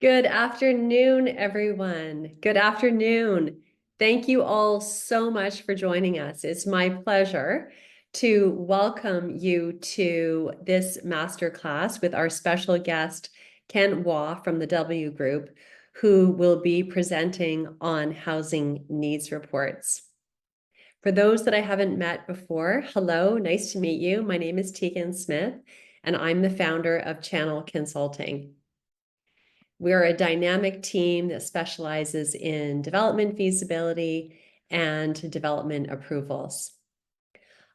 Good afternoon, everyone. Good afternoon. Thank you all so much for joining us. It's my pleasure to welcome you to this masterclass with our special guest, Kent Waugh from the W Group, who will be presenting on housing needs reports. For those that I haven't met before, hello, nice to meet you. My name is Tegan Smith, and I'm the founder of Channel Consulting. We're a dynamic team that specializes in development feasibility and development approvals.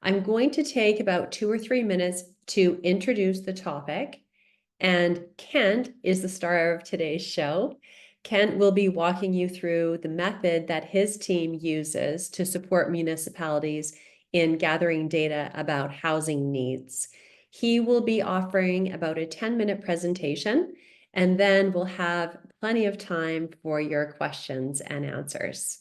I'm going to take about 2 or 3 minutes to introduce the topic, and Kent is the star of today's show. Kent will be walking you through the method that his team uses to support municipalities in gathering data about housing needs. He will be offering about a 10-minute presentation, and then we'll have plenty of time for your questions and answers.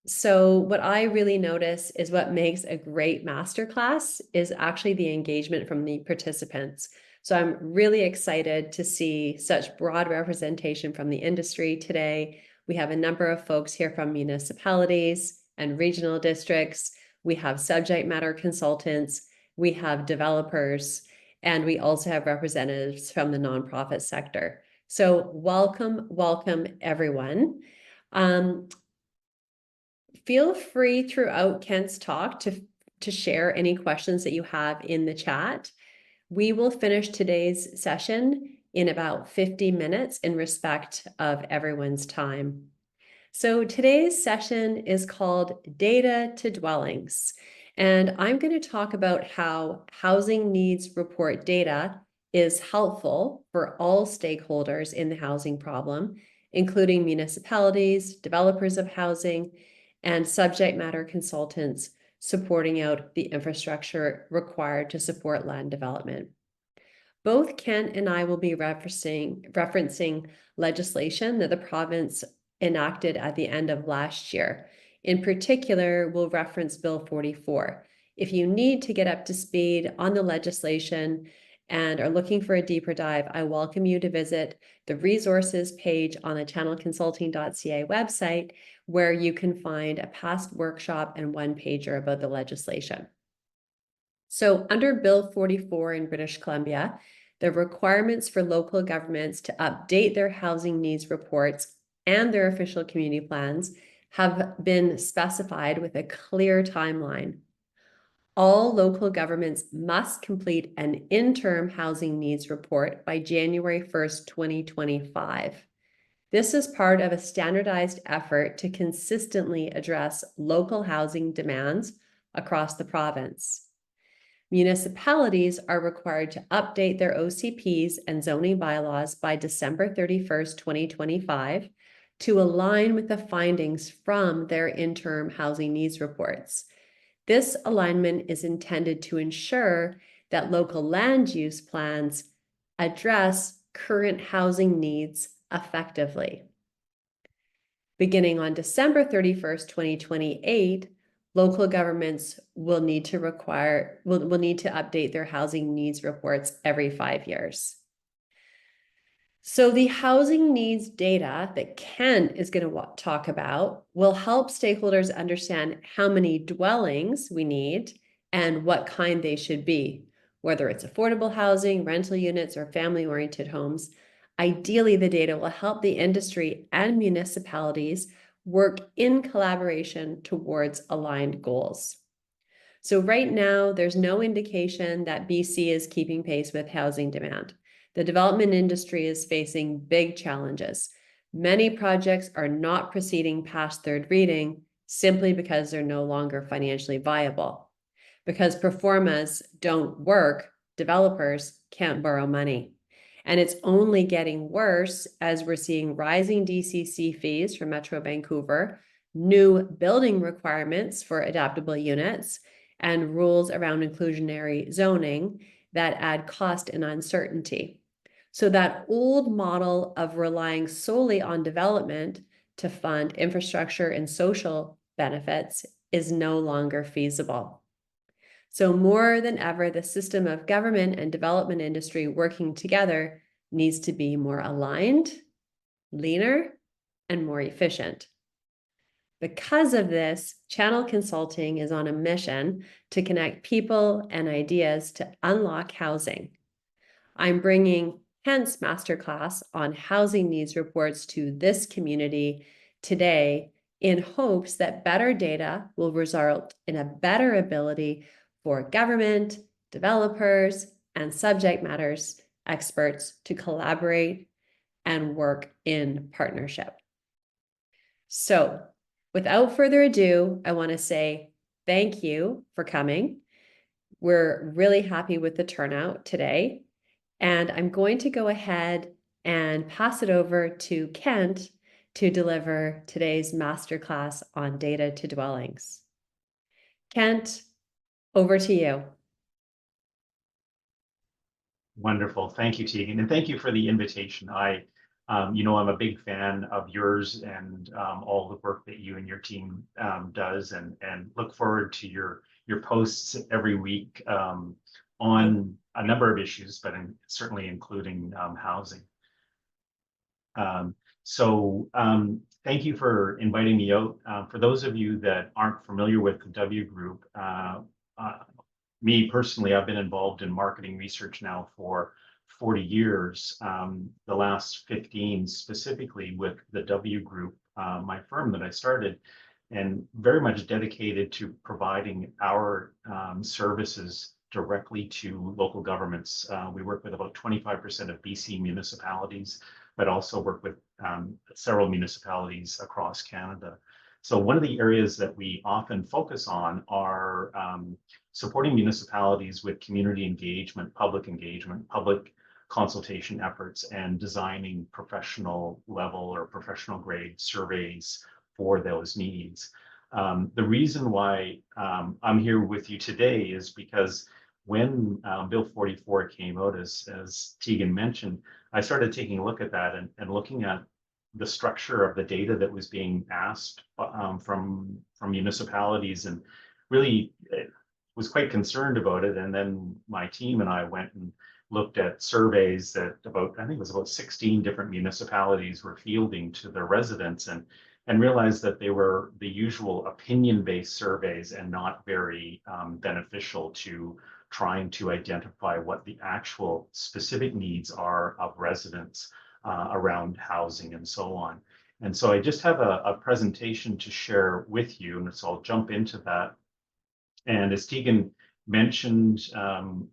So what I really notice is what makes a great masterclass is actually the engagement from the participants. So I'm really excited to see such broad representation from the industry today. We have a number of folks here from municipalities and regional districts. We have subject matter consultants, we have developers, and we also have representatives from the nonprofit sector. So welcome everyone. Feel free throughout Kent's talk to share any questions that you have in the chat. We will finish today's session in about 50 minutes in respect of everyone's time. So today's session is called Data to Dwellings, and I'm going to talk about how housing needs report data is helpful for all stakeholders in the housing problem, including municipalities, developers of housing, and subject matter consultants supporting out the infrastructure required to support land development. Both Kent and I will be referencing legislation that the province enacted at the end of last year. In particular, we'll reference Bill 44. If you need to get up to speed on the legislation and are looking for a deeper dive, I welcome you to visit the resources page on the channelconsulting.ca website, where you can find a past workshop and one-pager about the legislation. So under Bill 44 in British Columbia, the requirements for local governments to update their housing needs reports and their official community plans have been specified with a clear timeline. All local governments must complete an interim housing needs report by January 1st, 2025. This is part of a standardized effort to consistently address local housing demands across the province. Municipalities are required to update their OCPs and zoning bylaws by December 31st, 2025 to align with the findings from their interim housing needs reports. This alignment is intended to ensure that local land use plans address current housing needs effectively. Beginning on December 31st, 2028, local governments will need to update their housing needs reports every 5 years. So the housing needs data that Ken is going to talk about will help stakeholders understand how many dwellings we need and what kind they should be, whether it's affordable housing, rental units, or family-oriented homes. Ideally, the data will help the industry and municipalities work in collaboration towards aligned goals. So right now, there's no indication that BC is keeping pace with housing demand. The development industry is facing big challenges. Many projects are not proceeding past third reading simply because they're no longer financially viable. Because pro formas don't work, developers can't borrow money. And it's only getting worse as we're seeing rising DCC fees for Metro Vancouver, new building requirements for adaptable units, and rules around inclusionary zoning that add cost and uncertainty. So that old model of relying solely on development to fund infrastructure and social benefits is no longer feasible. So more than ever, the system of government and development industry working together needs to be more aligned leaner, and more efficient. Because of this, Channel Consulting is on a mission to connect people and ideas to unlock housing. I'm bringing Kent's Masterclass on housing needs reports to this community today in hopes that better data will result in a better ability for government, developers, and subject matters experts to collaborate and work in partnership. So, without further ado, I want to say thank you for coming. We're really happy with the turnout today. And I'm going to go ahead and pass it over to Kent to deliver today's masterclass on data to dwellings. Kent, over to you. Wonderful. Thank you, Tegan. And thank you for the invitation. I'm a big fan of yours and all the work that you and your team does, and look forward to your posts every week on a number of issues, but certainly including housing. Thank you for inviting me out. For those of you that aren't familiar with the W Group, me personally, I've been involved in marketing research now for 40 years, the last 15 specifically with the W Group, my firm that I started, and very much dedicated to providing our services directly to local governments. We work with about 25% of BC municipalities, but also work with several municipalities across Canada. So one of the areas that we often focus on are supporting municipalities with community engagement, public consultation efforts, and designing professional level or professional grade surveys for those needs. The reason why I'm here with you today is because when Bill 44 came out, as Tegan mentioned, I started taking a look at that and looking at the structure of the data that was being asked from municipalities, and really was quite concerned about it. And then my team and I went and looked at surveys that I think it was about 16 different municipalities were fielding to their residents, and realized that they were the usual opinion-based surveys and not very beneficial to trying to identify what the actual specific needs are of residents around housing and so on. And so I just have a presentation to share with you, and so I'll jump into that. And as Tegan mentioned,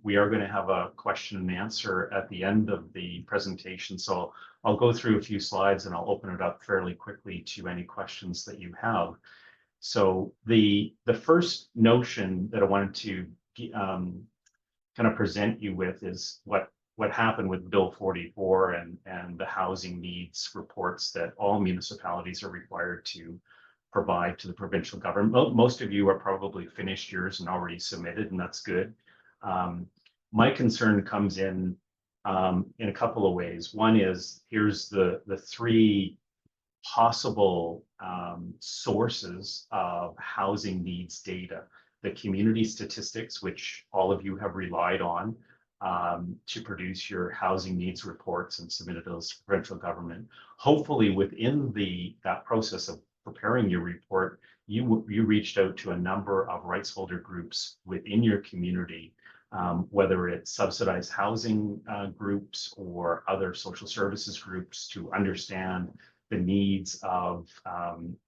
we are going to have a question and answer at the end of the presentation. So I'll go through a few slides and I'll open it up fairly quickly to any questions that you have. So the first notion that I wanted to kind of present you with is what happened with Bill 44 and the housing needs reports that all municipalities are required to provide to the provincial government. Most of you are probably finished yours and already submitted, and that's good. My concern comes in a couple of ways. One is, here's the three possible sources of housing needs data: the community statistics, which all of you have relied on to produce your housing needs reports and submitted those to provincial government. Hopefully within that process of preparing your report, you reached out to a number of rights holder groups within your community, whether it's subsidized housing groups or other social services groups, to understand the needs of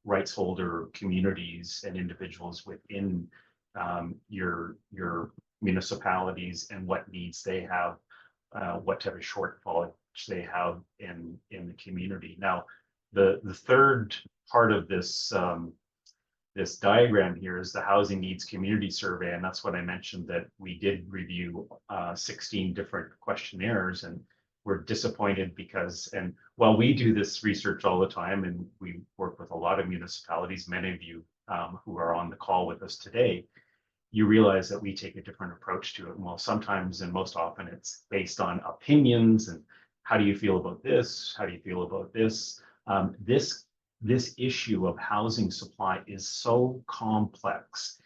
rights holder communities and individuals within your municipalities and what needs they have, what type of shortfall they have in the community. Now, the third part of this this diagram here is the housing needs community survey, and that's what I mentioned, that we did review 16 different questionnaires, and we're disappointed because, and while we do this research all the time and we work with a lot of municipalities, many of you who are on the call with us today, you realize that we take a different approach to it. And well, sometimes and most often it's based on opinions and how do you feel about this? How do you feel about this? This issue of housing supply is so complex.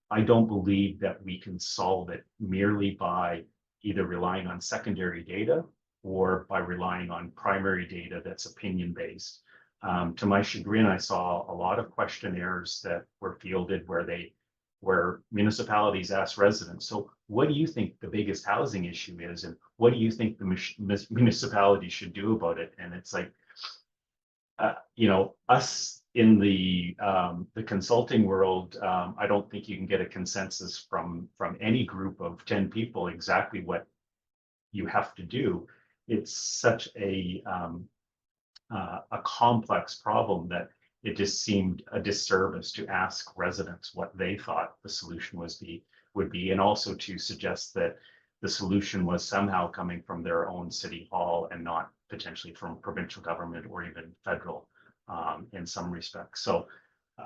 I don't believe that we can solve it merely by either relying on secondary data or by relying on primary data that's opinion-based. To my chagrin, I saw a lot of questionnaires that were fielded where municipalities ask residents, so what do you think the biggest housing issue is, and what do you think the municipality should do about it? And it's like, us in the consulting world, I don't think you can get a consensus from any group of 10 people exactly what you have to do. It's such a complex problem that it just seemed a disservice to ask residents what they thought the solution would be, and also to suggest that the solution was somehow coming from their own city hall and not potentially from provincial government or even federal, in some respects. So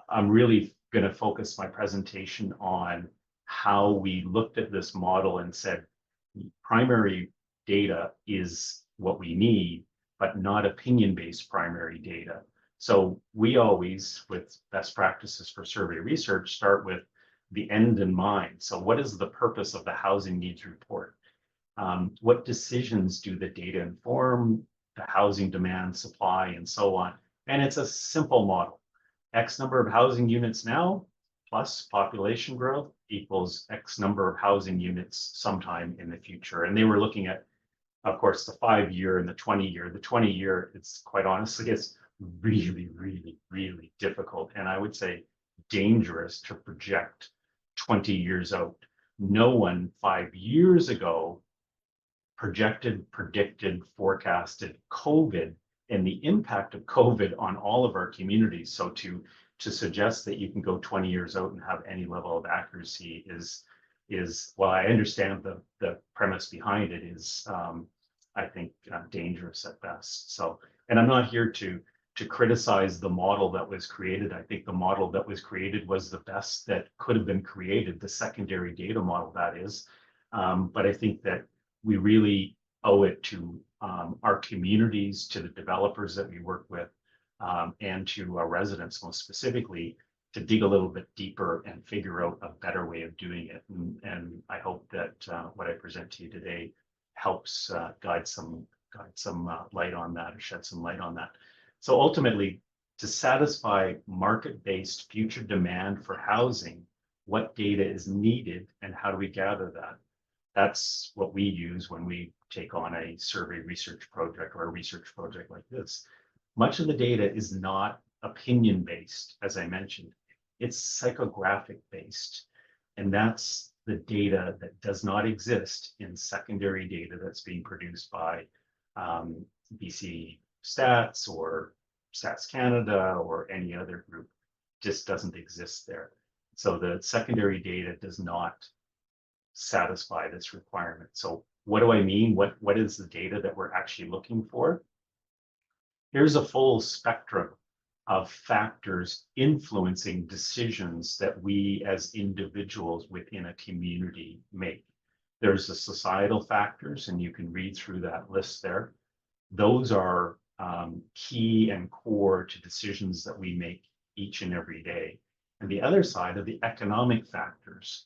I'm really going to focus my presentation on how we looked at this model and said primary data is what we need, but not opinion-based primary data. So we always, with best practices for survey research, start with the end in mind. So what is the purpose of the housing needs report? What decisions do the data inform, the housing demand, supply, and so on? And it's a simple model. X number of housing units now plus population growth equals X number of housing units sometime in the future. And they were looking at, of course, the 5-year and the 20-year. The 20-year, it's quite honestly, it's really, really, really difficult. And I would say dangerous to project 20 years out. No one 5 years ago projected, predicted, forecasted COVID and the impact of COVID on all of our communities. So to suggest that you can go 20 years out and have any level of accuracy is well, I understand the premise behind it is, I think, dangerous at best. So, and I'm not here to criticize the model that was created. I think the model that was created was the best that could have been created, the secondary data model, that is. But I think that we really owe it to our communities, to the developers that we work with, and to our residents most specifically, to dig a little bit deeper and figure out a better way of doing it. And I hope that what I present to you today helps guide some light on that, or shed some light on that. So ultimately, to satisfy market-based future demand for housing, what data is needed and how do we gather that? That's what we use when we take on a survey research project or a research project like this. Much of the data is not opinion-based, as I mentioned. It's psychographic-based. And that's the data that does not exist in secondary data that's being produced by BC Stats or Stats Canada or any other group. Just doesn't exist there. So the secondary data does not satisfy this requirement. So what do I mean? What is the data that we're actually looking for? Here's a full spectrum of factors influencing decisions that we as individuals within a community make. There's the societal factors, and you can read through that list there. Those are key and core to decisions that we make each and every day. And the other side are the economic factors.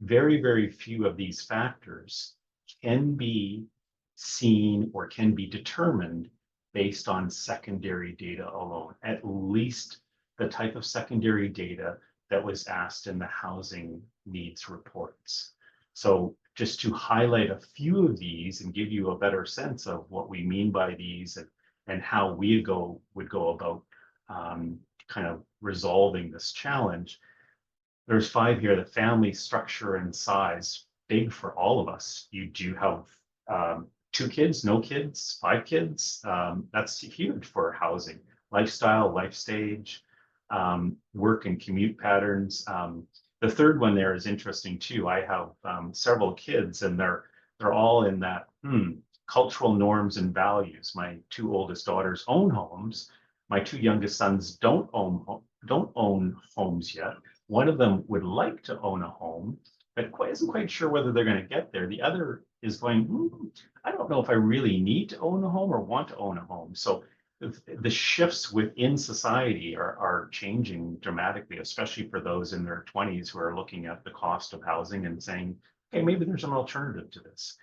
Very, very few of these factors can be seen or can be determined based on secondary data alone, at least the type of secondary data that was asked in the housing needs reports. So just to highlight a few of these and give you a better sense of what we mean by these and how we would go about kind of resolving this challenge. There's 5 here: the family structure and size, big for all of us. You do have 2 kids, no kids, 5 kids. That's huge for housing. Lifestyle, life stage, work and commute patterns. The third one there is interesting too. I have several kids, and they're all in that cultural norms and values. My 2 oldest daughters own homes. My 2 youngest sons don't own homes yet. One of them would like to own a home, but isn't quite sure whether they're going to get there. The other is going, I don't know if I really need to own a home or want to own a home. So the shifts within society are changing dramatically, especially for those in their 20s who are looking at the cost of housing and saying, okay, maybe there's an alternative to this.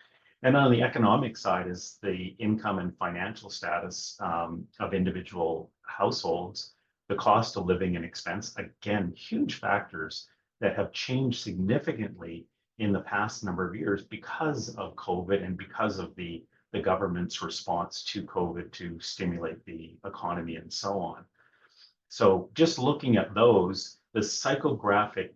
And on the economic side is the income and financial status of individual households, the cost of living and expense, again, huge factors that have changed significantly in the past number of years because of COVID and because of the government's response to COVID to stimulate the economy and so on. So just looking at those, the psychographic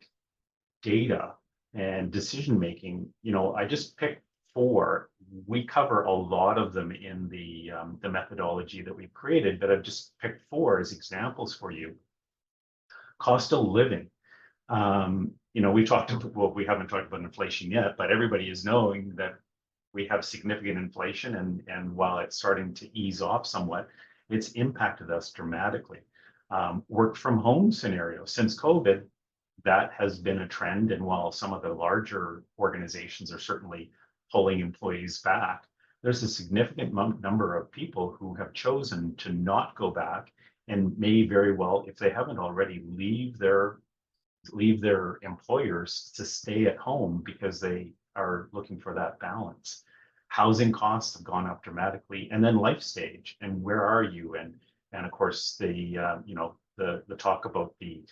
data and decision making, I just picked 4. We cover a lot of them in the methodology that we've created, but I've just picked 4 as examples for you. Cost of living. We haven't talked about inflation yet, but everybody is knowing that we have significant inflation, and while it's starting to ease off somewhat, it's impacted us dramatically. Work from home scenario since COVID, that has been a trend. And while some of the larger organizations are certainly pulling employees back, there's a significant number of people who have chosen to not go back and may very well, if they haven't already, leave their employers to stay at home because they are looking for that balance. Housing costs have gone up dramatically, and then life stage and where are you, and of course the talk about the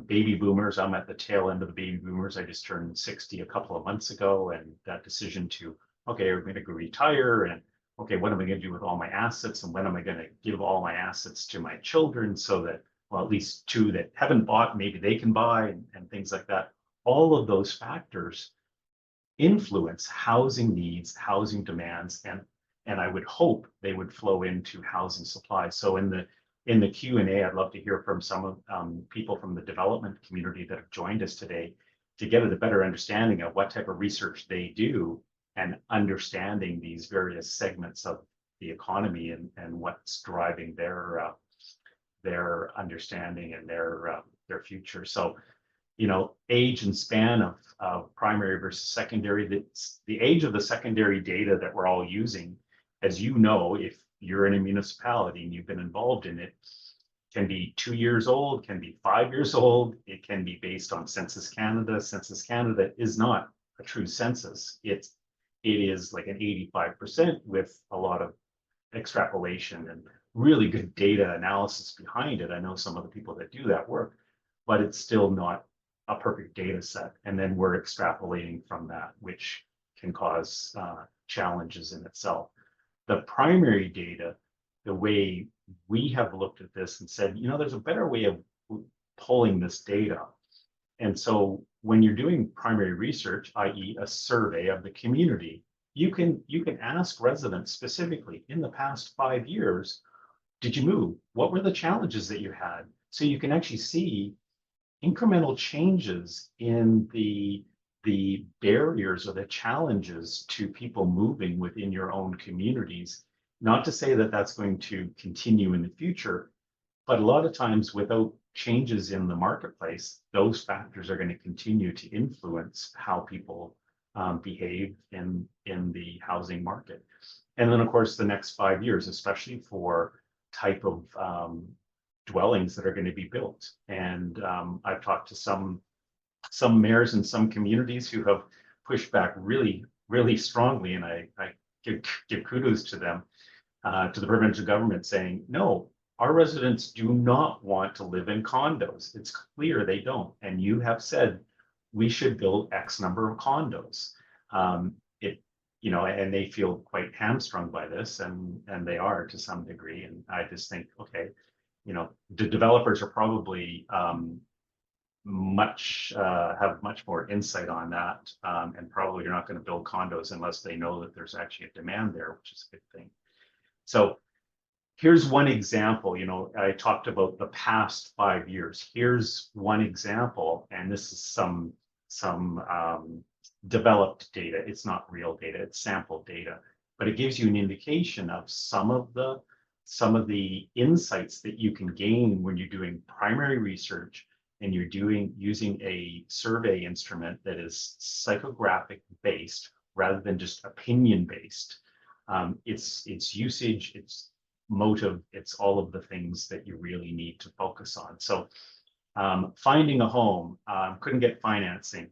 baby boomers. I'm at the tail end of the baby boomers. I just turned 60 a couple of months ago, and that decision to, okay, I'm going to go retire, and okay, what am I going to do with all my assets, and when am I going to give all my assets to my children so that, well, at least 2 that haven't bought, maybe they can buy, and things like that. All of those factors influence housing needs, housing demands, and I would hope they would flow into housing supply. So in the Q&A, I'd love to hear from some of people from the development community that have joined us today to get a better understanding of what type of research they do and understanding these various segments of the economy and what's driving their understanding and their future. So, age and span of primary versus secondary, the age of the secondary data that we're all using, as you know, if you're in a municipality and you've been involved in it, can be 2 years old, can be 5 years old. It can be based on Census Canada. Census Canada is not a true census. It is like an 85% with a lot of extrapolation and really good data analysis behind it. I know some of the people that do that work, but it's still not a perfect data set. And then we're extrapolating from that, which can cause challenges in itself. The primary data, the way we have looked at this and said, there's a better way of pulling this data. And so when you're doing primary research, i.e. a survey of the community, you can ask residents specifically, in the past 5 years, did you move? What were the challenges that you had? So you can actually see incremental changes in the barriers or the challenges to people moving within your own communities. Not to say that that's going to continue in the future, but a lot of times without changes in the marketplace, those factors are going to continue to influence how people behave in the housing market. And then, of course, the next 5 years, especially for type of dwellings that are going to be built. And I've talked to some mayors in some communities who have pushed back really, really strongly, and I give kudos to them, to the provincial government, saying, no, our residents do not want to live in condos. It's clear they don't. And you have said we should build X number of condos. And they feel quite hamstrung by this, and they are to some degree. And I just think, okay, the developers are probably have much more insight on that, and probably you're not going to build condos unless they know that there's actually a demand there, which is a good thing. So here's one example. I talked about the past 5 years. Here's one example, and this is some developed data. It's not real data, it's sample data, but it gives you an indication of some of the insights that you can gain when you're doing primary research and you're using a survey instrument that is psychographic based rather than just opinion based. It's usage, it's motive, it's all of the things that you really need to focus on. So finding a home, couldn't get financing.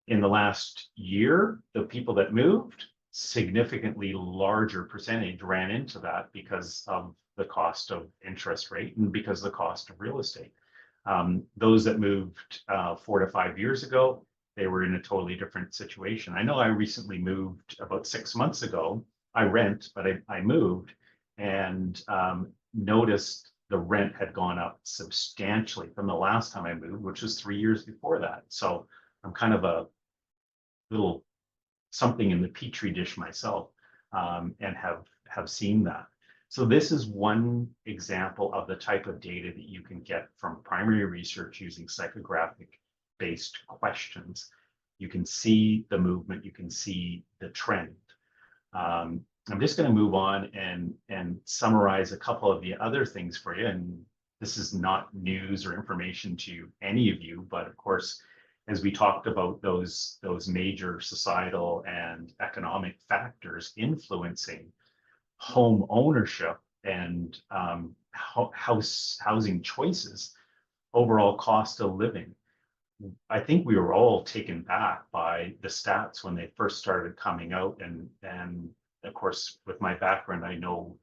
In the last year, the people that moved, significantly larger percentage ran into that because of the cost of interest rate and because of the cost of real estate. Those that moved 4 to 5 years ago, they were in a totally different situation. I know I recently moved about 6 months ago. I rent, but I moved and noticed the rent had gone up substantially from the last time I moved, which was 3 years before that. So I'm kind of a little something in the petri dish myself, and have seen that. So this is one example of the type of data that you can get from primary research using psychographic based questions. You can see the movement, you can see the trend. I'm just going to move on and summarize a couple of the other things for you. And this is not news or information to any of you, but of course, as we talked about those major societal and economic factors influencing home ownership and housing choices, overall cost of living. I think we were all taken back by the stats when they first started coming out, and of course, with my background, I know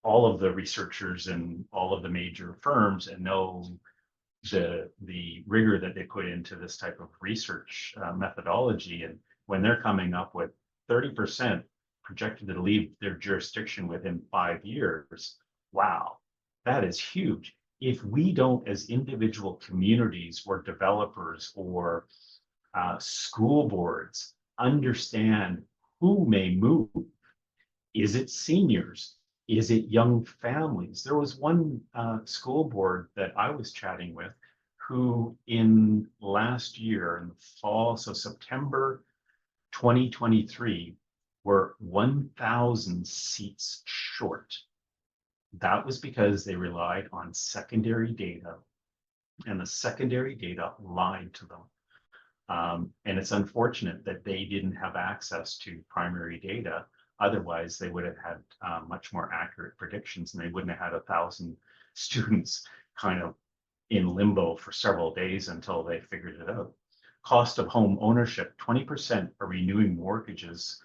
all of the researchers and all of the major firms and know the rigor that they put into this type of research methodology. And when they're coming up with 30% projected to leave their jurisdiction within 5 years, wow, that is huge. If we don't, as individual communities or developers or school boards, understand who may move, is it seniors? Is it young families? There was one school board that I was chatting with who in last year in the fall, so September 2023, were 1,000 seats short. That was because they relied on secondary data, and the secondary data lied to them. And it's unfortunate that they didn't have access to primary data. Otherwise, they would have had much more accurate predictions, and they wouldn't have had 1,000 students kind of in limbo for several days until they figured it out. Cost of home ownership, 20% are renewing mortgages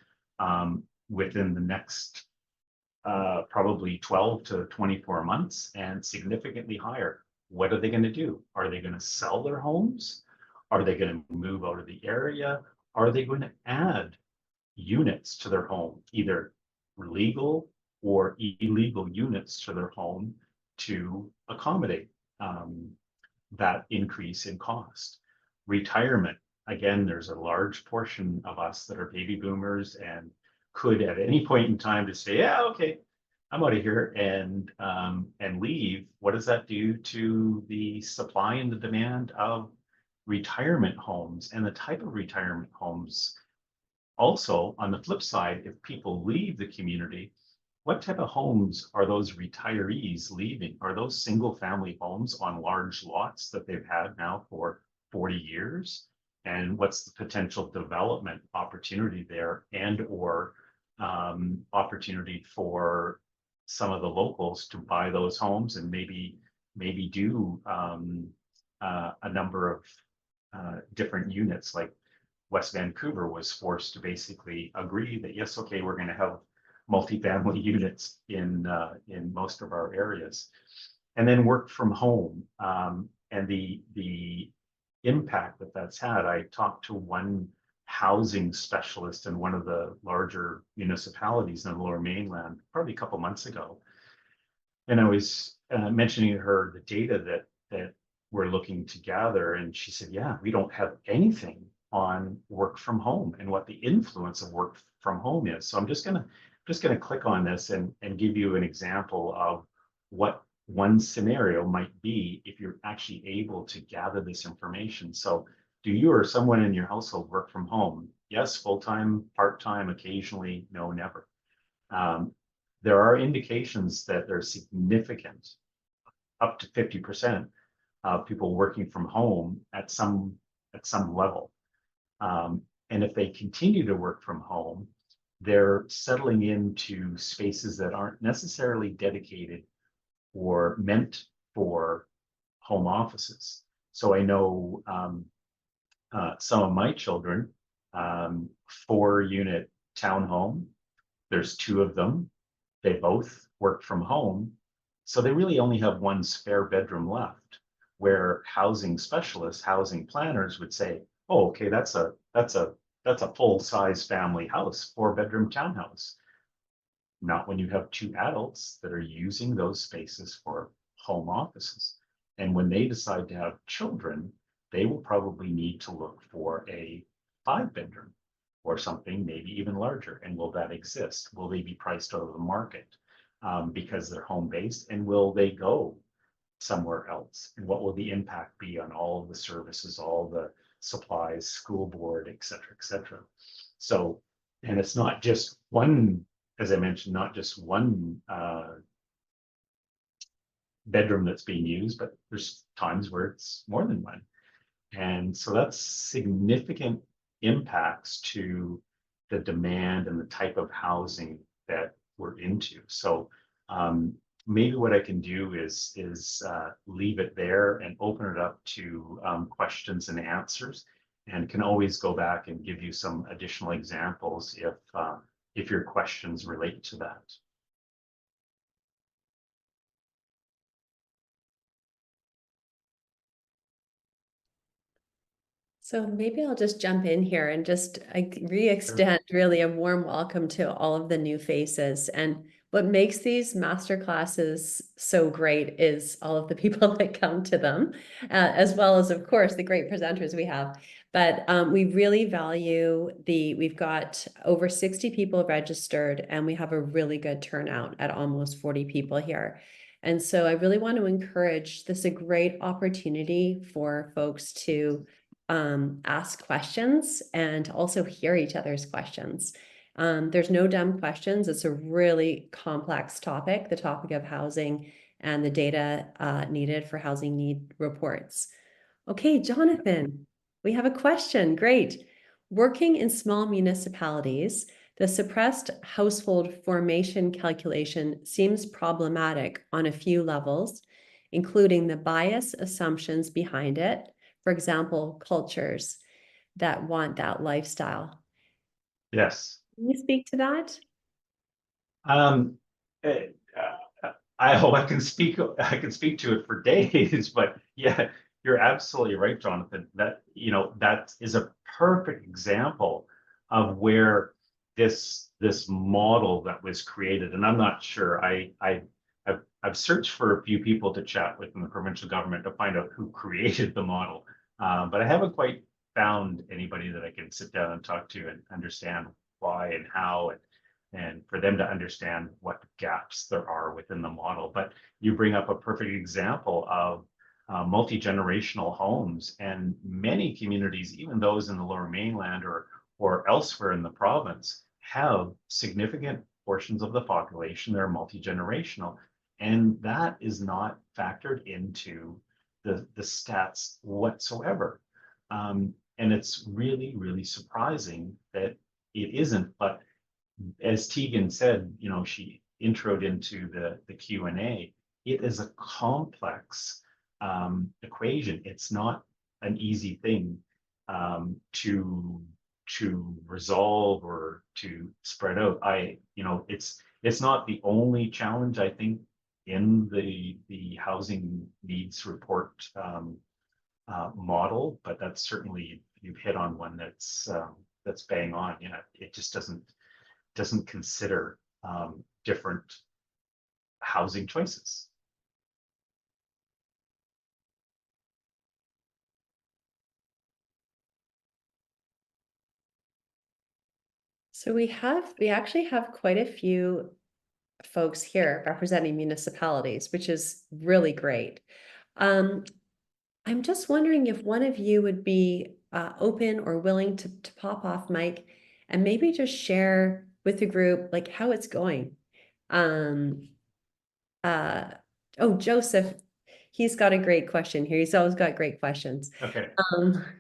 within the next probably 12 to 24 months, and significantly higher. What are they going to do? Are they going to sell their homes? Are they going to move out of the area? Are they going to add units to their home, either legal or illegal units to their home to accommodate that increase in cost? Retirement, again, there's a large portion of us that are baby boomers and could at any point in time just say, yeah, okay, I'm out of here and leave. What does that do to the supply and the demand of retirement homes and the type of retirement homes? Also, on the flip side, if people leave the community, what type of homes are those retirees leaving? Are those single family homes on large lots that they've had now for 40 years? And what's the potential development opportunity there, and or opportunity for some of the locals to buy those homes and maybe do a number of different units? Like West Vancouver was forced to basically agree that yes, okay, we're going to have multifamily units in most of our areas. And then work from home and the impact that that's had. I talked to one housing specialist in one of the larger municipalities in the Lower Mainland probably a couple months ago, and I was mentioning to her the data that we're looking to gather, and she said, yeah, we don't have anything on work from home and what the influence of work from home is. So I'm just gonna click on this and give you an example of what one scenario might be if you're actually able to gather this information. So do you or someone in your household work from home? Yes, full-time, part-time, occasionally, no, never. There are indications that there's significant, up to 50% of people working from home at some level. And if they continue to work from home, they're settling into spaces that aren't necessarily dedicated or meant for home offices. So I know some of my children, 4-unit townhome. There's two of them. They both work from home. So they really only have one spare bedroom left, where housing specialists, housing planners would say, oh, okay, that's a full-size family house, 4-bedroom townhouse. Not when you have two adults that are using those spaces for home offices. And when they decide to have children, they will probably need to look for a 5-bedroom or something maybe even larger. And will that exist? Will they be priced out of the market because they're home-based? And will they go somewhere else? And what will the impact be on all of the services, all the supplies, school board, et cetera, et cetera. So, and it's not just one, as I mentioned, not just one bedroom that's being used, but there's times where it's more than one. And so that's significant impacts to the demand and the type of housing that we're into. So maybe what I can do is leave it there and open it up to questions and answers, and can always go back and give you some additional examples if your questions relate to that. So maybe I'll just jump in here and just re-extend really a warm welcome to all of the new faces. And what makes these master classes so great is all of the people that come to them, as well as, of course, the great presenters we have. But we really value we've got over 60 people registered, and we have a really good turnout at almost 40 people here. And so I really want to encourage this, a great opportunity for folks to ask questions and also hear each other's questions. There's no dumb questions. It's a really complex topic, the topic of housing and the data needed for housing need reports. Okay, Jonathan, we have a question. Great. Working in small municipalities, the suppressed household formation calculation seems problematic on a few levels, including the bias assumptions behind it. For example, cultures that want that lifestyle. Yes. Can you speak to that? Um, eh, I hope I can speak to it for days, but yeah, you're absolutely right, Jonathan. That, that is a perfect example of where this model that was created, and I'm not sure. I've searched for a few people to chat with in the provincial government to find out who created the model, but I haven't quite found anybody that I can sit down and talk to and understand why and how, and for them to understand what gaps there are within the model. But you bring up a perfect example of multi-generational homes, and many communities, even those in the Lower Mainland or elsewhere in the province, have significant portions of the population that are multi-generational, and that is not factored into the stats whatsoever. And it's really, really surprising that it isn't. But as Tegan said, she introed into the Q&A, it is a complex equation. It's not an easy thing to resolve or to spread out. It's not the only challenge, I think, in the housing needs report model, but that's certainly, you've hit on one that's bang on. It just doesn't consider different housing choices. So we actually have quite a few folks here representing municipalities, which is really great. I'm just wondering if one of you would be open or willing to pop off mic and maybe just share with the group like how it's going. Um, oh, Joseph, he's got a great question here. He's always got great questions. Okay.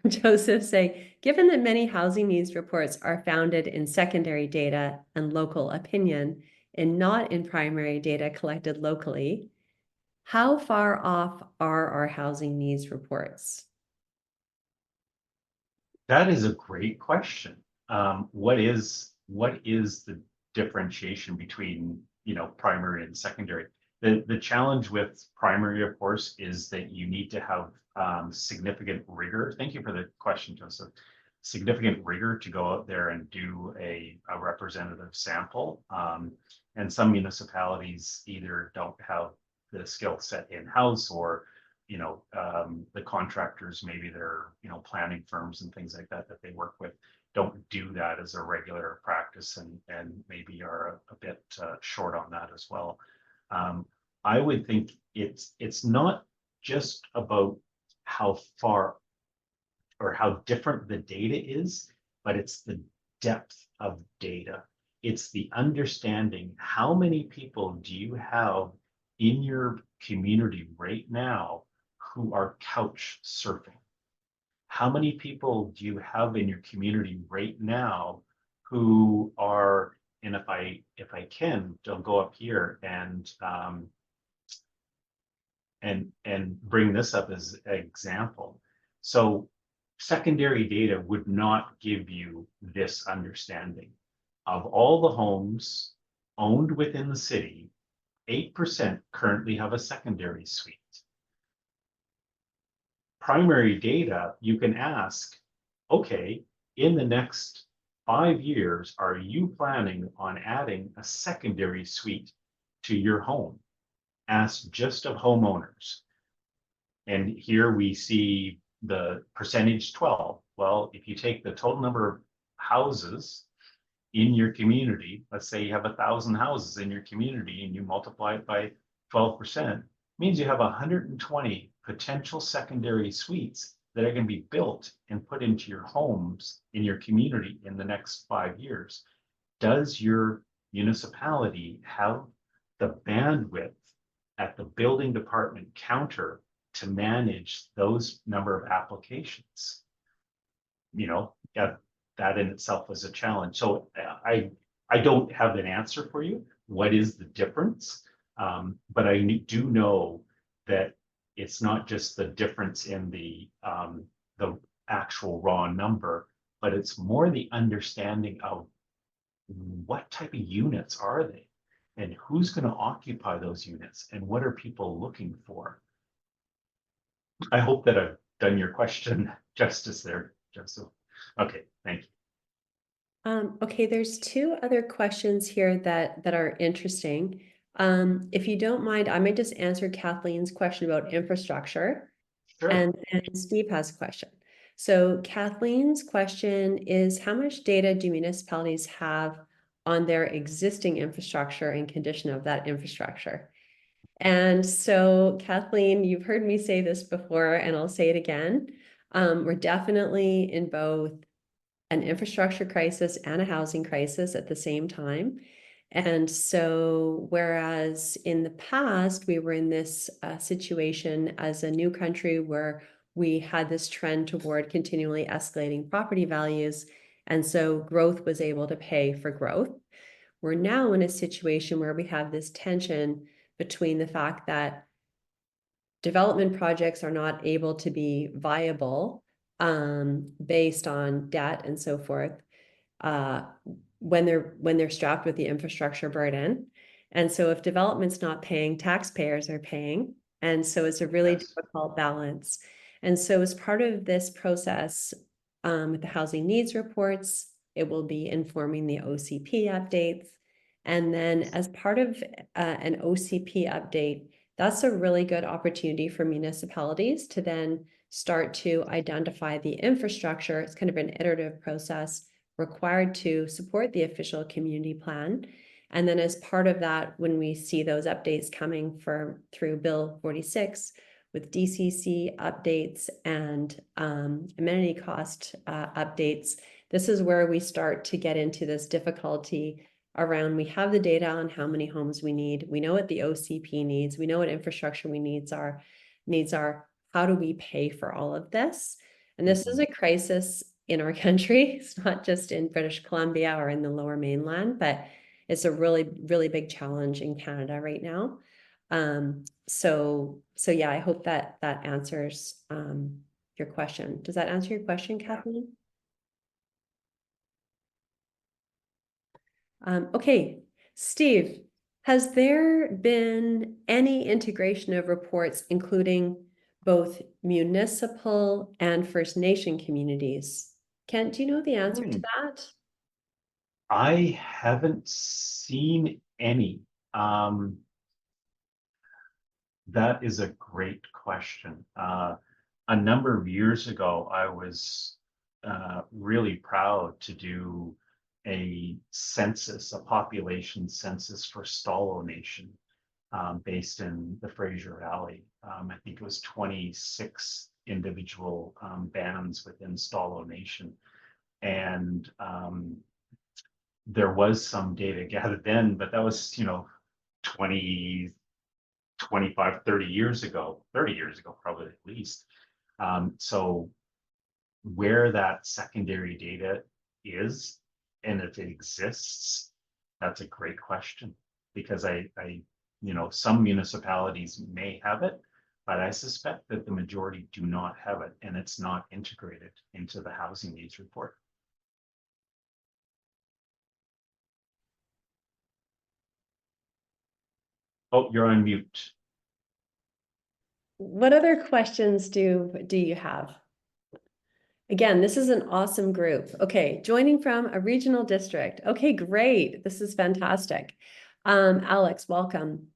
Joseph saying, given that many housing needs reports are founded in secondary data and local opinion and not in primary data collected locally, how far off are our housing needs reports? That is a great question. What is what is the differentiation between, primary and secondary? The challenge with primary, of course, is that you need to have significant rigor. Thank you for the question, Joseph. Significant rigor to go out there and do a representative sample. And some municipalities either don't have the skill set in-house, or the contractors, maybe they're planning firms and things like that they work with, don't do that as a regular practice, and maybe are a bit short on that as well. I would think it's not just about how far or how different the data is, but it's the depth of data. It's the understanding, how many people do you have in your community right now who are couch surfing? How many people do you have in your community right now who are, and if I can, I'll go up here and bring this up as an example. So secondary data would not give you this understanding. Of all the homes owned within the city, 8% currently have a secondary suite. Primary data, you can ask, okay, in the next 5 years, are you planning on adding a secondary suite to your home? Ask just of homeowners. And here we see the percentage 12. Well, if you take the total number of houses in your community, let's say you have 1,000 houses in your community and you multiply it by 12%, means you have 120 potential secondary suites that are going to be built and put into your homes in your community in the next 5 years. Does your municipality have the bandwidth at the building department counter to manage those number of applications? That in itself is a challenge. So I don't have an answer for you. What is the difference? But I do know that it's not just the difference in the actual raw number, but it's more the understanding of what type of units are they, and who's going to occupy those units, and what are people looking for. I hope that I've done your question justice there, Joseph. Okay, thank you. Okay, there's two other questions here that are interesting. If you don't mind, I might just answer Kathleen's question about infrastructure. Sure. And Steve has a question. So Kathleen's question is, how much data do municipalities have on their existing infrastructure and condition of that infrastructure? And so Kathleen, you've heard me say this before, and I'll say it again. We're definitely in both an infrastructure crisis and a housing crisis at the same time. And so, whereas in the past, we were in this situation as a new country where we had this trend toward continually escalating property values, and so growth was able to pay for growth. We're now in a situation where we have this tension between the fact that development projects are not able to be viable based on debt and so forth, when they're strapped with the infrastructure burden. And so if development's not paying, taxpayers are paying. And so it's a really difficult balance. And so as part of this process, with the housing needs reports, it will be informing the OCP updates. And then as part of an OCP update, that's a really good opportunity for municipalities to then start to identify the infrastructure. It's kind of an iterative process required to support the official community plan. And then as part of that, when we see those updates coming through Bill 46 with DCC updates and amenity cost updates, this is where we start to get into this difficulty around, we have the data on how many homes we need. We know what the OCP needs. We know what infrastructure needs are. How do we pay for all of this? And this is a crisis in our country. It's not just in British Columbia or in the Lower Mainland, but it's a really, really big challenge in Canada right now. So yeah, I hope that answers your question. Does that answer your question, Kathleen? Okay, Steve, has there been any integration of reports including both municipal and First Nation communities? Kent, do you know the answer to Hmm. that? I haven't seen any. Um, that is a great question. A number of years ago, I was really proud to do a census, a population census for Stalo Nation, based in the Fraser Valley. I think it was 26 individual bands within Stalo Nation. And there was some data gathered then, but that was, 20, 25, 30 years ago, 30 years ago, probably at least. So where that secondary data is, and if it exists, that's a great question. Because some municipalities may have it, but I suspect that the majority do not have it, and it's not integrated into the housing needs report. Oh, you're on mute. What other questions do you have? Again, this is an awesome group. Okay, joining from a regional district. Okay, great. This is fantastic. Alex, welcome.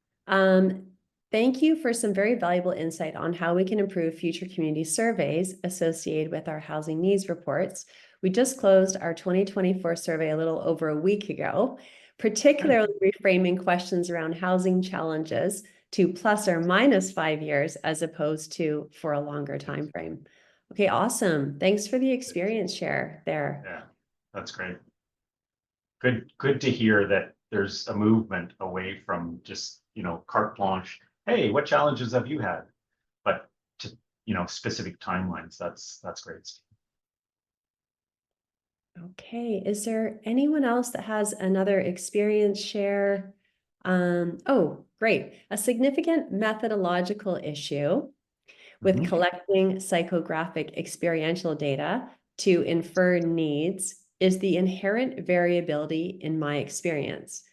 Thank you for some very valuable insight on how we can improve future community surveys associated with our housing needs reports. We just closed our 2024 survey a little over a week ago, particularly reframing questions around housing challenges to ±5 years as opposed to for a longer time frame. Okay, awesome. Thanks for the experience share there. Yeah, that's great. Good to hear that there's a movement away from just, carte blanche. Hey, what challenges have you had? But to, specific timelines. That's great. Okay, is there anyone else that has another experience share? Oh, great. A significant methodological issue with Mhm. collecting psychographic experiential data to infer needs is the inherent variability in my experience.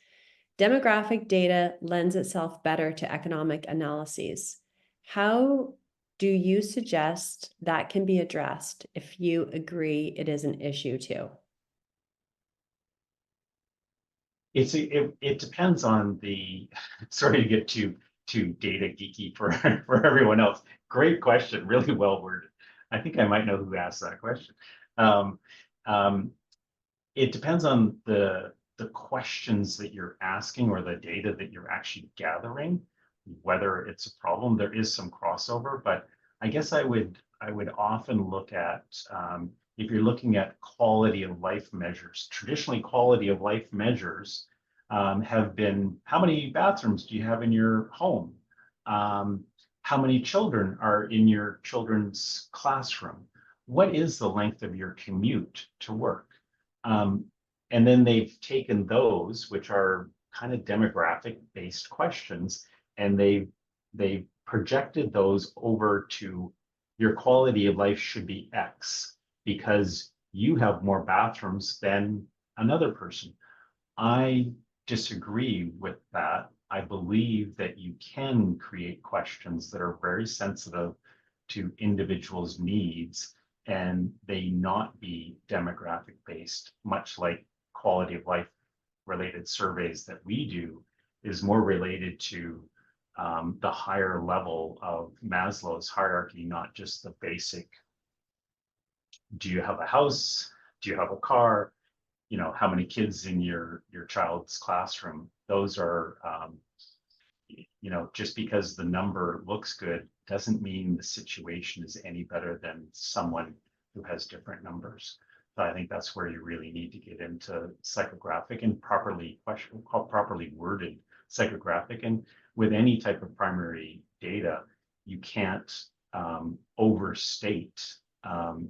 Demographic data lends itself better to economic analyses. How do you suggest that can be addressed if you agree it is an issue too? It depends on the, sorry to get too data geeky for for everyone else. Great question, really well worded. I think I might know who asked that question. Um, um, it depends on the questions that you're asking or the data that you're actually gathering, whether it's a problem. There is some crossover, but I guess I would often look at, if you're looking at quality of life measures. Traditionally, quality of life measures have been: how many bathrooms do you have in your home? Um, how many children are in your children's classroom? What is the length of your commute to work? Um, and then they've taken those, which are kind of demographic based questions, and they've projected those over to: your quality of life should be X because you have more bathrooms than another person. I disagree with that. I believe that you can create questions that are very sensitive to individuals' needs and they not be demographic based, much like quality of life related surveys that we do is more related to the higher level of Maslow's hierarchy, not just the basic: do you have a house? Do you have a car? How many kids in your child's classroom? Those are, just because the number looks good doesn't mean the situation is any better than someone who has different numbers. So I think that's where you really need to get into psychographic and properly worded psychographic. And with any type of primary data, you can't overstate.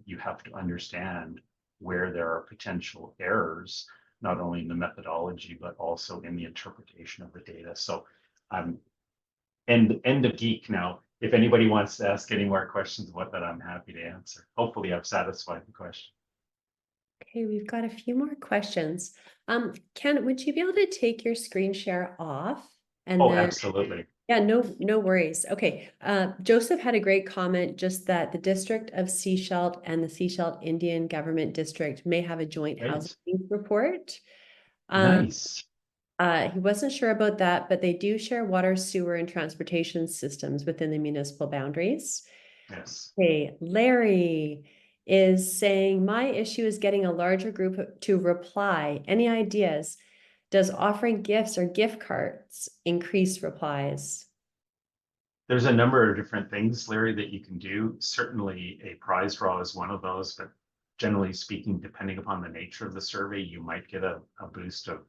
You have to understand where there are potential errors, not only in the methodology, but also in the interpretation of the data. So I'm end of geek now. If anybody wants to ask any more questions about that, I'm happy to answer. Hopefully I've satisfied the question. Okay, we've got a few more questions. Ken, would you be able to take your screen share off? And Oh, then, absolutely. yeah, no worries. Okay, Joseph had a great comment, just that the district of Sechelt and the Sechelt Indian Government District may have a joint housing Great. needs report. Um, Nice. he wasn't sure about that, but they do share water, sewer, and transportation systems within the municipal boundaries. Yes. Okay, Larry is saying, my issue is getting a larger group to reply. Any ideas? Does offering gifts or gift cards increase replies? There's a number of different things, Larry, that you can do. Certainly a prize draw is one of those, but generally speaking, depending upon the nature of the survey, you might get a boost of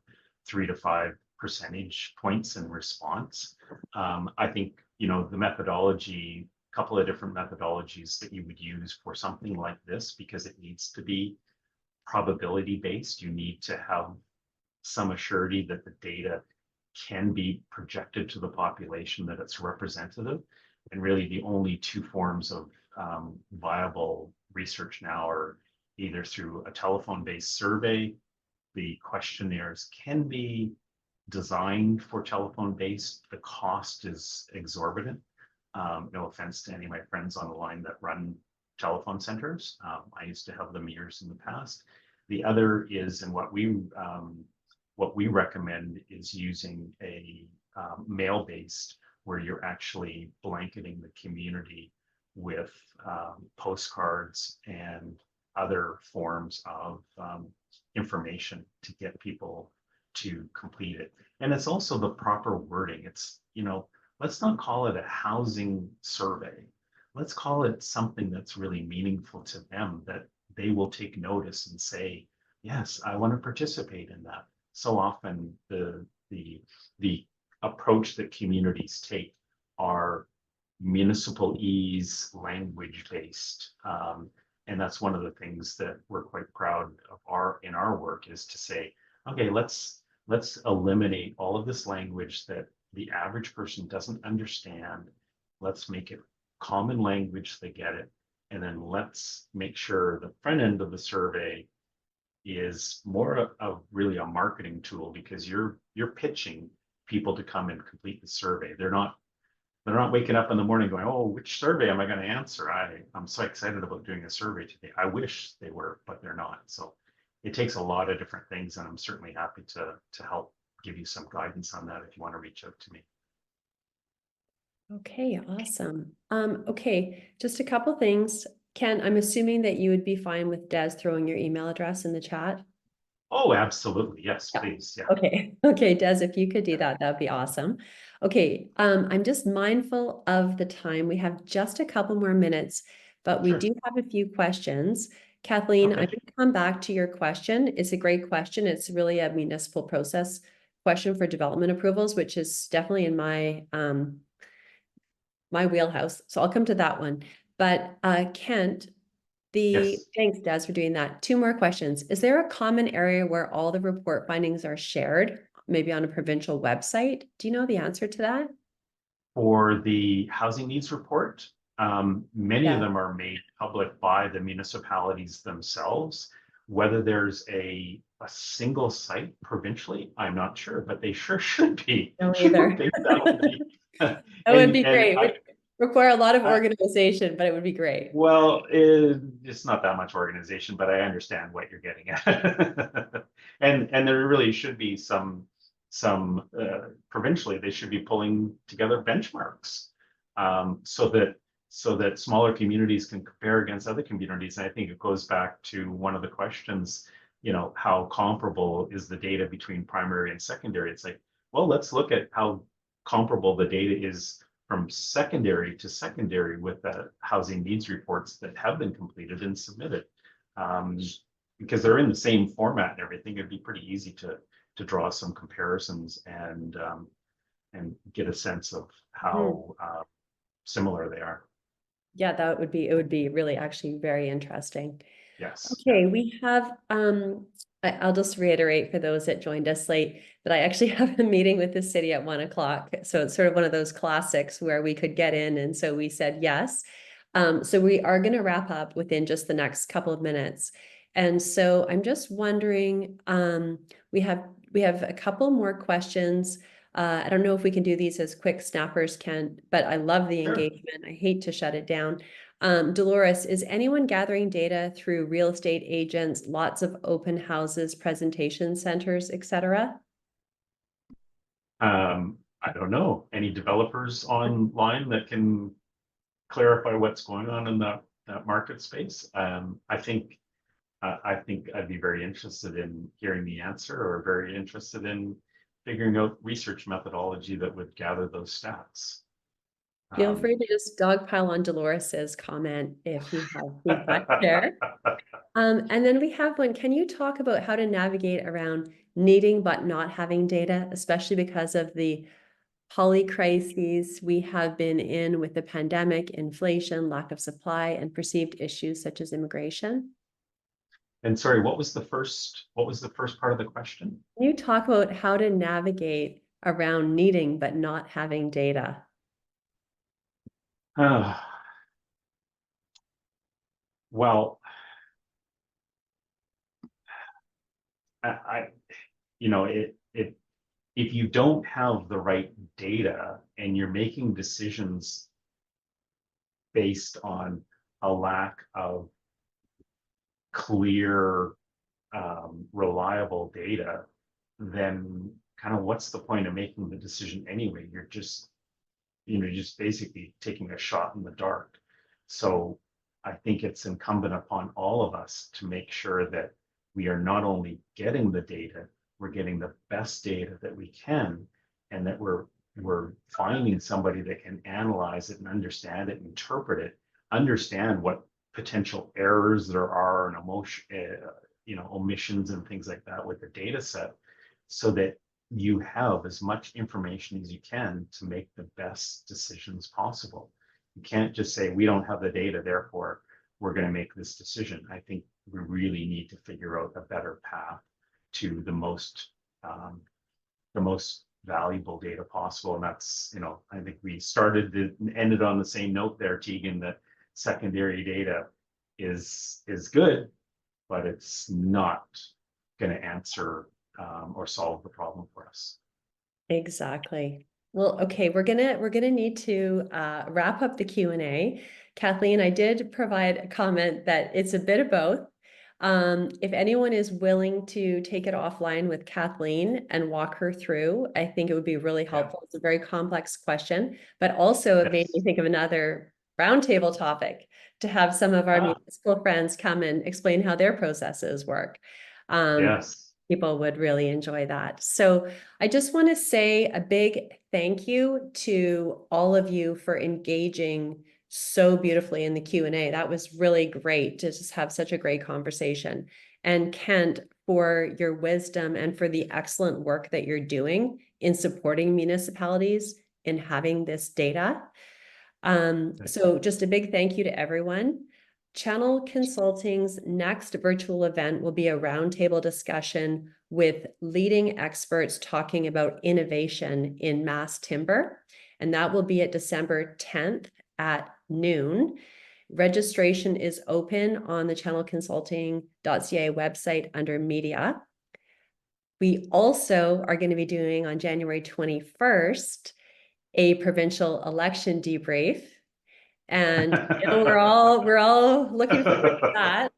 3 to 5 percentage points in response. I think, the methodology, a couple of different methodologies that you would use for something like this, because it needs to be probability based. You need to have some assurity that the data can be projected to the population, that it's representative. And really the only two forms of viable research now are either through a telephone-based survey. The questionnaires can be designed for telephone-based. The cost is exorbitant. No offense to any of my friends on the line that run telephone centers. I used to have them years in the past. The other is, and what we recommend is using a mail-based, where you're actually blanketing the community with postcards and other forms of information to get people to complete it. And it's also the proper wording. It's, let's not call it a housing survey. Let's call it something that's really meaningful to them, that they will take notice and say, yes, I want to participate in that. So often the approach that communities take are municipal ease, language based. And that's one of the things that we're quite proud of in our work, is to say, okay, let's eliminate all of this language that the average person doesn't understand. Let's make it common language, they get it. And then let's make sure the front end of the survey is more of really a marketing tool, because you're pitching people to come and complete the survey. They're not waking up in the morning going, oh, which survey am I going to answer? I'm so excited about doing a survey today. I wish they were, but they're not. So it takes a lot of different things, and I'm certainly happy to help give you some guidance on that if you want to reach out to me. Okay, awesome. Okay, just a couple things. Ken, I'm assuming that you would be fine with Des throwing your email address in the chat. Oh, absolutely. Yes, Yeah. please. Yeah, Okay. Okay, Des, if you could do that, that'd be awesome. Okay, I'm just mindful of the time. We have just a couple more minutes, but we sure. do have a few questions. Kathleen, I'm Okay. going to come back to your question. It's a great question. It's really a municipal process question for development approvals, which is definitely in my wheelhouse. So I'll come to that one. But Kent, Yes. thanks, Des, for doing that. Two more questions. Is there a common area where all the report findings are shared, maybe on a provincial website? Do you know the answer to that? For the housing needs report, many of Yeah. them are made public by the municipalities themselves. Whether there's a single site provincially, I'm not sure, but they sure should be. No, You would either. think that would be. That would And be great. It would require a lot of I organization, but it would be great. well, it's not that much organization, but I understand what you're getting at. And there really should be some provincially, they should be pulling together benchmarks, so that smaller communities can compare against other communities. And I think it goes back to one of the questions, how comparable is the data between primary and secondary? It's like, well, let's look at how comparable the data is from secondary to secondary with the housing needs reports that have been completed and submitted. Um, because they're in the same format and everything, it'd be pretty easy to draw some comparisons and get a sense of Mhm. how similar they are. Yeah, it would be really actually very interesting. Yes, yeah, Okay, we have, I'll just reiterate for those that joined us late that I actually have a meeting with the city at 1 o'clock. So it's sort of one of those classics where we could get in. And so we said yes. So we are going to wrap up within just the next couple of minutes. And so I'm just wondering, we have a couple more questions. I don't know if we can do these as quick snappers, Kent, but I love the Sure. engagement. I hate to shut it down. Dolores, is anyone gathering data through real estate agents, lots of open houses, presentation centers, etc.? I don't know. Any developers online that can clarify what's going on in that market space? I think I'd be very interested in hearing the answer, or very interested in figuring out research methodology that would gather those stats. Feel Um, free to just dogpile on Dolores's comment if you have feedback there. And then we have one. Can you talk about how to navigate around needing but not having data, especially because of the polycrises we have been in with the pandemic, inflation, lack of supply, and perceived issues such as immigration? and sorry, what was the first part of the question? Can you talk about how to navigate around needing but not having data? Uh, well, I you know, if you don't have the right data and you're making decisions based on a lack of clear, reliable data, then kind of what's the point of making the decision anyway? You're just, just basically taking a shot in the dark. So I think it's incumbent upon all of us to make sure that we are not only getting the data, we're getting the best data that we can, and that we're finding somebody that can analyze it and understand it, interpret it, understand what potential errors there are and omissions and things like that with the data set, so that you have as much information as you can to make the best decisions possible. You can't just say, we don't have the data, therefore we're going to make this decision. I think we really need to figure out a better path to the most valuable data possible. And that's, I think we started and ended on the same note there, Tegan, that secondary data is good, but it's not going to answer or solve the problem for us. Exactly. Well, okay, we're gonna need to wrap up the Q&A. Kathleen, I did provide a comment that it's a bit of both. If anyone is willing to take it offline with Kathleen and walk her through, I think it would be really Yeah. helpful. It's a very complex question, but also it made me Yes. think of another roundtable topic to have some of our Ah, municipal friends come and explain how their processes work. Um, yes. People would really enjoy that. So I just want to say a big thank you to all of you for engaging so beautifully in the Q&A. That was really great to just have such a great conversation. And Kent, for your wisdom and for the excellent work that you're doing in supporting municipalities in having this data. So just a big thank you to everyone. Channel Consulting's next virtual event will be a roundtable discussion with leading experts talking about innovation in mass timber. And that will be at December 10th at noon. Registration is open on the channelconsulting.ca website under media. We also are going to be doing on January 21st a provincial election debrief. And we're all looking forward to that.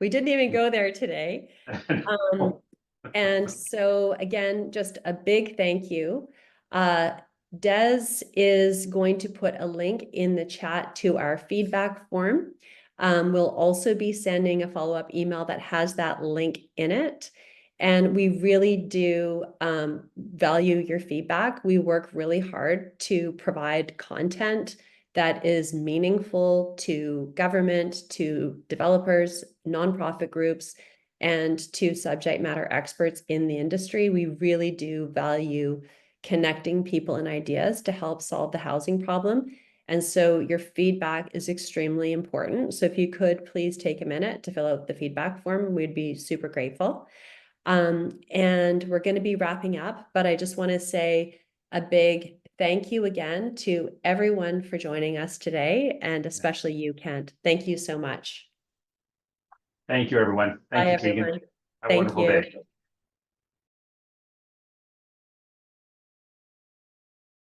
We didn't even go there today. Um, and so again, just a big thank you. Des is going to put a link in the chat to our feedback form. We'll also be sending a follow-up email that has that link in it. And we really do value your feedback. We work really hard to provide content that is meaningful to government, to developers, nonprofit groups, and to subject matter experts in the industry. We really do value connecting people and ideas to help solve the housing problem. And so your feedback is extremely important. So if you could please take a minute to fill out the feedback form, we'd be super grateful. And we're going to be wrapping up, but I just want to say a big thank you again to everyone for joining us today, and especially you, Kent. Thank you so much. Thank you, everyone. Bye, Thank you, Tegan. everyone. Have a Thank wonderful you. day.